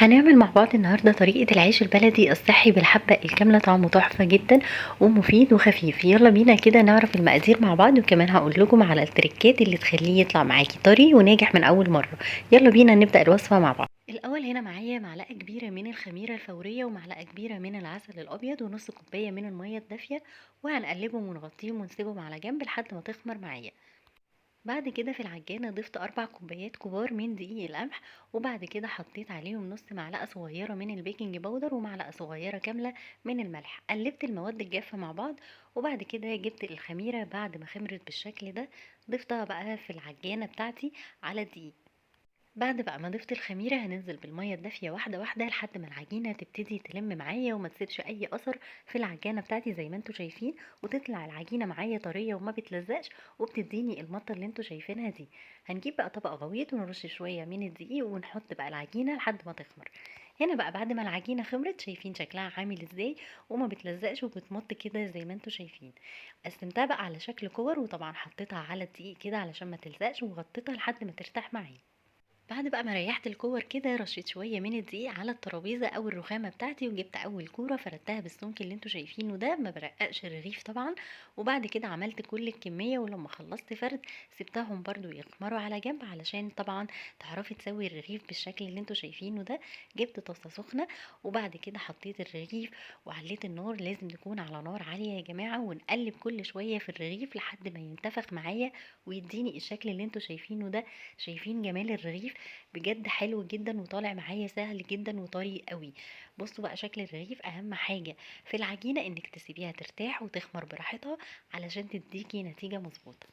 هنعمل مع بعض النهاردة طريقة العيش البلدي الصحي بالحبة الكاملة. طعمه تحفة جدا ومفيد وخفيف. يلا بينا كده نعرف المقادير مع بعض، وكمان هقول لكم على التريكات اللي تخليه يطلع معاكي طري وناجح من اول مرة. يلا بينا نبدأ الوصفة مع بعض. الاول هنا معايا معلقة كبيرة من الخميرة الفورية، ومعلقة كبيرة من العسل الابيض، ونص كوباية من المية الدافية، وهنقلبهم ونغطيهم ونسيبهم على جنب لحد ما تخمر معايا. بعد كده في العجانة ضفت 4 كوبايات كبار من دقيق القمح، وبعد كده حطيت عليهم نص معلقة صغيرة من البيكنج باودر ومعلقة صغيرة كاملة من الملح. قلبت المواد الجافة مع بعض، وبعد كده جبت الخميرة بعد ما خمرت بالشكل ده، ضفتها بقى في العجانة بتاعتي على الدقيق. بعد بقى ما ضفت الخميرة هننزل بالمية الدافية واحدة واحدة لحد ما العجينة تبتدي تلم معايا وما تسيبش اي اثر في العجانة بتاعتي زي ما انتوا شايفين، وتطلع العجينة معايا طرية وما بتلزقش وبتديني المطة اللي انتوا شايفينها دي. هنجيب بقى طبق غويط ونرش شوية من الدقيق ونحط بقى العجينة لحد ما تخمر. هنا بقى بعد ما العجينة خمرت شايفين شكلها عامل ازاي، وما بتلزقش وبتمط كده زي ما انتوا شايفين. قسمتها بقى على شكل كور، وطبعا حطيتها على الدقيق كده علشان ما تلزقش، وغطيتها لحد ما ترتاح معايا. بعد بقى ما ريحت الكور كده رشيت شويه من الدقيق على الترابيزه او الرخامه بتاعتي، وجبت اول كوره فردتها بالسمك اللي انتوا شايفينه ده، ما برققش الرغيف طبعا. وبعد كده عملت كل الكميه، ولما خلصت فرد سبتهم برضو يخمروا على جنب علشان طبعا تعرفي تسوي الرغيف بالشكل اللي انتوا شايفينه ده. جبت طاسه سخنه، وبعد كده حطيت الرغيف وعليت النار. لازم نكون على نار عاليه يا جماعه، ونقلب كل شويه في الرغيف لحد ما ينتفخ معايا ويديني الشكل اللي انتوا شايفينه ده. شايفين جمال الرغيف؟ بجد حلو جدا وطالع معايا سهل جدا وطري قوي. بصوا بقى شكل الرغيف. اهم حاجة في العجينة انك تسيبيها ترتاح وتخمر براحتها علشان تديكي نتيجة مظبوطة.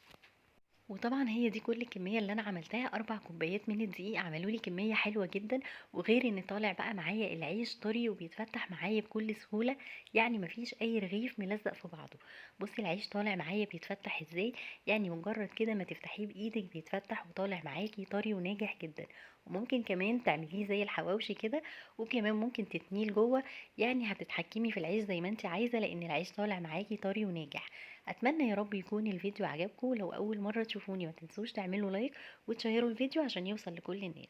وطبعا هي دي كل الكميه اللي انا عملتها. 4 كوبايات من الدقيق عملوا لي كميه حلوه جدا، وغير ان طالع بقى معايا العيش طري وبيتفتح معايا بكل سهوله. يعني مفيش اي رغيف ملزق في بعضه. بصي العيش طالع معايا بيتفتح ازاي، يعني مجرد كده ما تفتحيه بايدك بيتفتح وطالع معاكي طري وناجح جدا. وممكن كمان تعمليه زي الحواوشي كده، وكمان ممكن تتنيه لجوه. يعني هتتحكمي في العيش زي ما انت عايزه، لان العيش طالع معاكي طري وناجح. اتمنى يا رب يكون الفيديو عجبكم. لو اول مرة تشوفوني ما تنسوش تعملوا لايك وتشيروا الفيديو عشان يوصل لكل الناس.